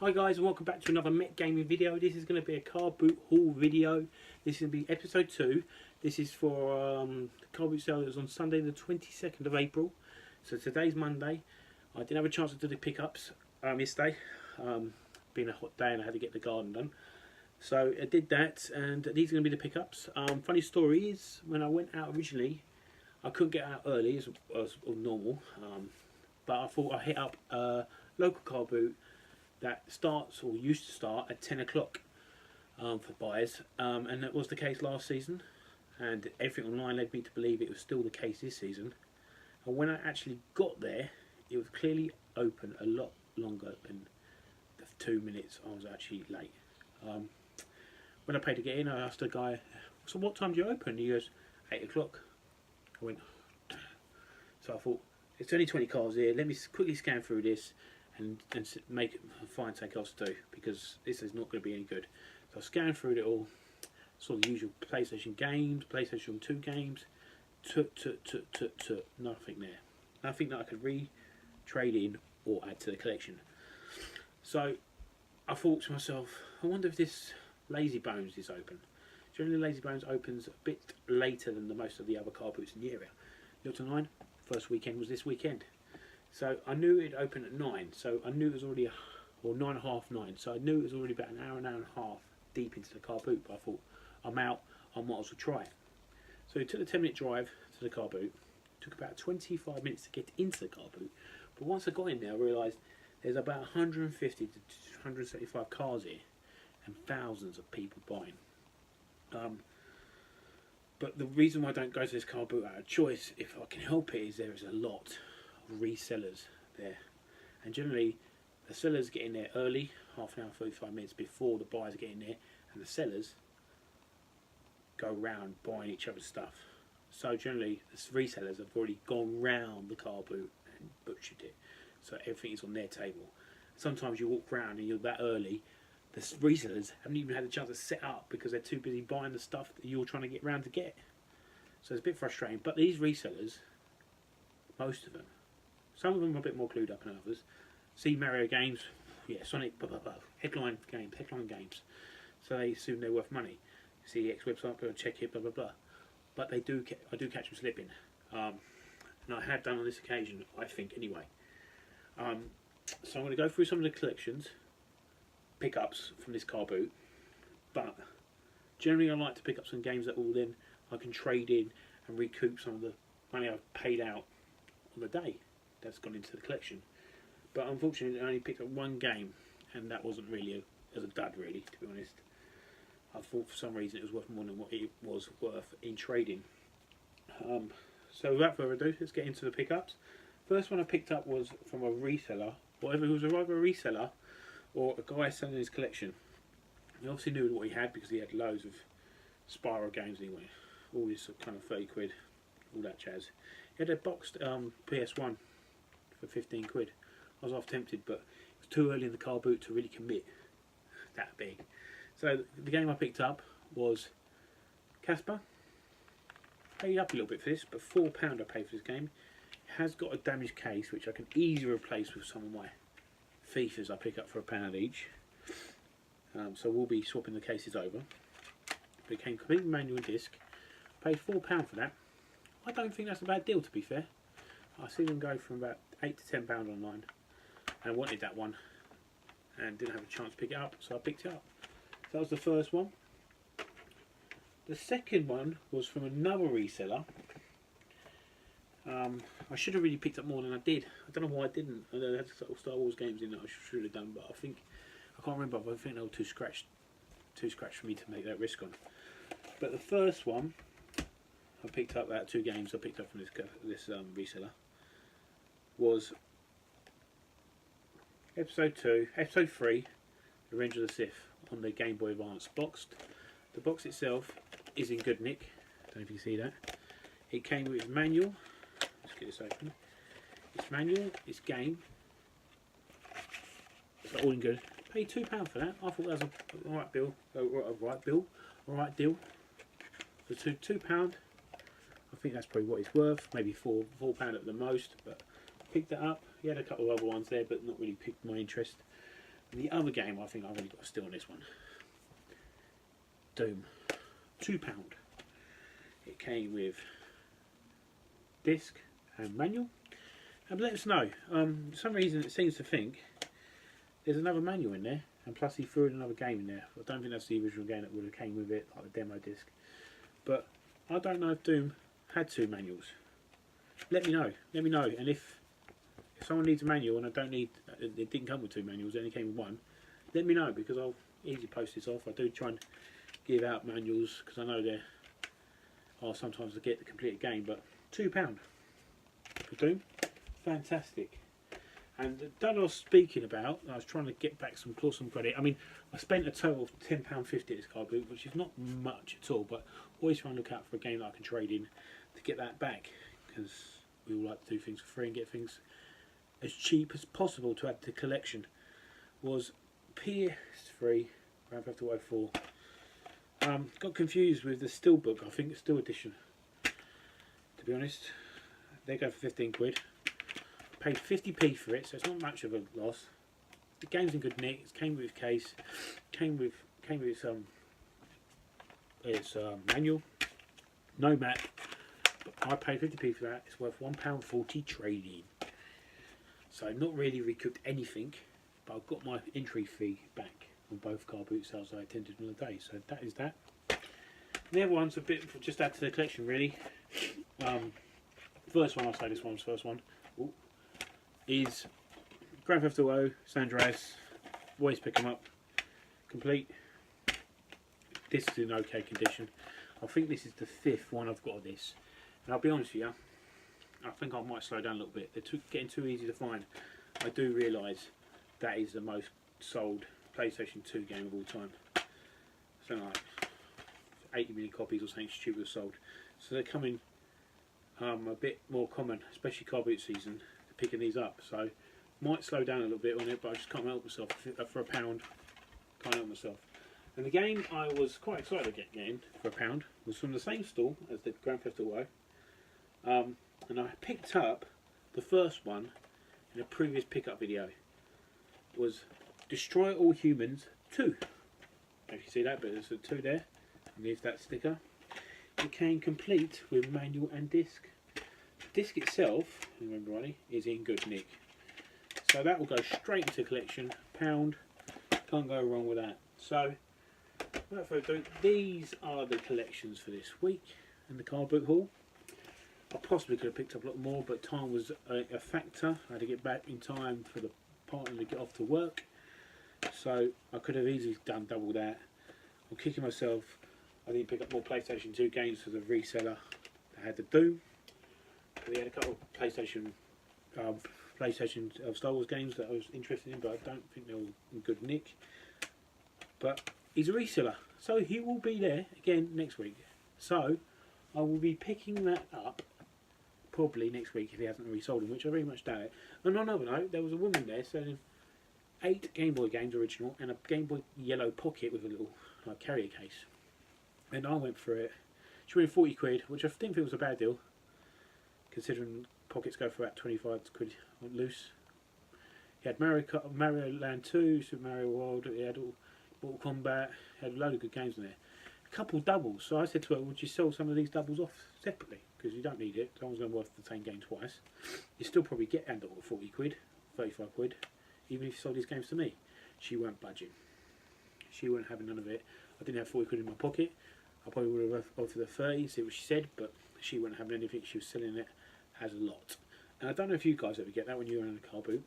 Hi guys, and welcome back to another Met Gaming video. This is going to be a car boot haul video. This is going to be episode 2. This is for the car boot sale that was on Sunday the 22nd of April. So today's Monday. I didn't have a chance to do the pickups yesterday. Being a hot day and I had to get the garden done. So I did that, and these are going to be the pickups. Funny story is, when I went out originally, I couldn't get out early as normal. But I thought I'd hit up a local car boot that starts, or used to start, at 10 o'clock for buyers, and that was the case last season, and everything online led me to believe it was still the case this season. And when I actually got there, it was clearly open a lot longer than the 2 minutes I was actually late. When I paid to get in, I asked the guy, "So what time do you open?" He goes, 8 o'clock. I went, so I thought, it's only 20 cars here, let me quickly scan through this and find something else to do, because this is not going to be any good. So I scanned through it all, saw the usual PlayStation games, PlayStation 2 games, nothing there. Nothing that I could trade in or add to the collection. So I thought to myself, I wonder if this Lazy Bones is open. Generally Lazy Bones opens a bit later than most of the other car boots in the area. Looked online, first weekend was this weekend. So I knew it opened at 9, so I knew it was already, or 9, half 9, so I knew it was already about an hour and a half deep into the car boot, but I thought, I'm out, I might as well try it. So it took a 10-minute drive to the car boot. It took about 25 minutes to get into the car boot, but once I got in there I realised there's about 150 to 175 cars here, and thousands of people buying. But the reason why I don't go to this car boot out of choice, if I can help it, is there is a lot of resellers there, and generally the sellers get in there early, half an hour, 45 minutes before the buyers get in there, and the sellers go round buying each other's stuff. So generally the resellers have already gone round the car boot and butchered it, so everything is on their table. Sometimes you walk round and you're that early, the resellers haven't even had a chance to set up because they're too busy buying the stuff that you're trying to get round to get. So it's a bit frustrating. But these resellers, most of them, some of them are a bit more clued up than others. See Mario games, yeah, Sonic, blah blah blah, headline games. So they assume they're worth money. See X website, go and check it, blah blah blah. But I do catch them slipping, and I have done on this occasion, I think anyway. So I'm going to go through some of the collections, pickups from this car boot, but generally I like to pick up some games that will then I can trade in and recoup some of the money I've paid out on the day that's gone into the collection. But unfortunately I only picked up one game, and that wasn't really as a dud, really, to be honest. I thought for some reason it was worth more than what it was worth in trading. So without further ado, let's get into the pickups. First one I picked up was from a reseller, whatever, it was either a reseller or a guy selling his collection. He obviously knew what he had because he had loads of Spyro games anyway. All this kind of 30 quid, all that jazz. He had a boxed PS1 for 15 quid. I was half tempted, but it was too early in the car boot to really commit that big. So the game I picked up was Casper. Paid up a little bit for this, but £4 I paid for this game. It has got a damaged case, which I can easily replace with some of my FIFAs I pick up for £1 each. So we'll be swapping the cases over. But it came completely manual disc. Paid £4 for that. I don't think that's a bad deal, to be fair. I see them go from about £8 to £10 online. And I wanted that one and didn't have a chance to pick it up, so I picked it up. So that was the first one. The second one was from another reseller. I should have really picked up more than I did. I don't know why I didn't. I had sort of Star Wars games in that I should have done, but I can't remember. I think they were too scratched for me to make that risk on. But the first one I picked up, out 2 games I picked up from this reseller, was Episode 3, Revenge of the Sith on the Game Boy Advance boxed. The box itself is in good nick. I don't know if you can see that. It came with manual. Let's get this open. It's manual, it's game. It's all in good. Paid £2 for that. I thought that was a alright deal. For £2, I think that's probably what it's worth. Maybe £4 at the most. But picked that up. He had a couple of other ones there, but not really piqued my interest. The other game, I think I've only got to steal on this one. Doom, £2. It came with disc and manual. And let us know. For some reason, it seems to think there's another manual in there, and plus he threw in another game in there. I don't think that's the original game that would have came with it, like the demo disc. But I don't know if Doom had 2 manuals. Let me know. Let me know. And if someone needs a manual and I don't need, it didn't come with 2 manuals, it only came with 1. Let me know, because I'll easily post this off. I do try and give out manuals because I know there are sometimes to get the completed game, but £2 for Doom, fantastic. And that I was speaking about, I was trying to get back some credit. I mean, I spent a total of £10.50 at this card boot, which is not much at all, but always try and look out for a game that I can trade in to get that back, because we all like to do things for free and get things as cheap as possible to add to the collection. Was PS3 Grand Theft Auto 4. Got confused with the Steelbook. I think it's Steel Edition, to be honest. They go for 15 quid. Paid 50p for it, so it's not much of a loss. The game's in good nick. It came with case, came with its manual, no map. But I paid 50p for that. It's worth £1.40 trading. So I've not really recouped anything, but I've got my entry fee back on both car boot sales I attended on the day. So that is that. The other one's a bit just add to the collection really. First one, I'll say this one's first one. Ooh, is Grand Theft Auto San Andreas. Always pick them up. Complete. This is in okay condition. I think this is the 5th one I've got of this. And I'll be honest with you, I think I might slow down a little bit. They're getting too easy to find. I do realise that is the most sold PlayStation 2 game of all time. Something like 80 million copies or something stupid sold. So they're coming a bit more common, especially car boot season, picking these up. So might slow down a little bit on it, but I just can't help myself. For £1, can't help myself. And the game I was quite excited to get getting for £1 was from the same store as the Grand Theft Auto. And I picked up the first one in a previous pickup video. It was Destroy All Humans 2. If you see that, but there's a 2 there. Leave that sticker. It came complete with manual and disc. The disc itself, remember rightly, is in good nick. So that will go straight into collection. £1. Can't go wrong with that. So these are the collections for this week in the car boot haul. I possibly could have picked up a lot more, but time was a factor. I had to get back in time for the partner to get off to work, so I could have easily done double that. I'm kicking myself. I didn't pick up more PlayStation 2 games for the reseller that had the Doom. We had a couple of PlayStation Star Wars games that I was interested in, but I don't think they're all in good nick. But he's a reseller, so he will be there again next week. So I will be picking that up probably next week if he hasn't resold them, which I very much doubt it. And on another note, there was a woman there selling 8 Game Boy games original and a Game Boy Yellow Pocket with a little carrier case. And I went for it. She went 40 quid, which I didn't think was a bad deal, considering pockets go for about 25 quid loose. He had Mario Land 2, Super Mario World, he had all Mortal Kombat, he had a load of good games in there. A couple doubles, so I said to her, would you sell some of these doubles off separately? Because you don't need it, no one's going to worth the same game twice. You still probably get under 40 quid, 35 quid, even if you sold these games to me. She weren't budging. She weren't having none of it. I didn't have 40 quid in my pocket. I probably would have offered her 30, see what she said, but she wasn't having anything. She was selling it as a lot. And I don't know if you guys ever get that when you're in a car boot.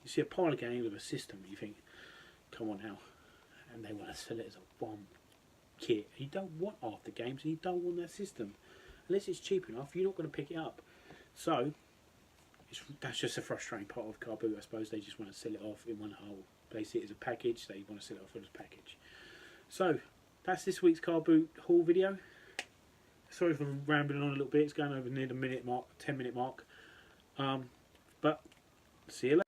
You see a pile of games with a system, you think, come on now. And they want to sell it as a one kit. You don't want half the games and you don't want that system. Unless it's cheap enough, you're not going to pick it up. So, that's just a frustrating part of car boot, I suppose. They just want to sell it off in one whole. They see it as a package, they want to sell it off as a package. So, that's this week's car boot haul video. Sorry for rambling on a little bit. It's going over near the 10 minute mark. But see you later.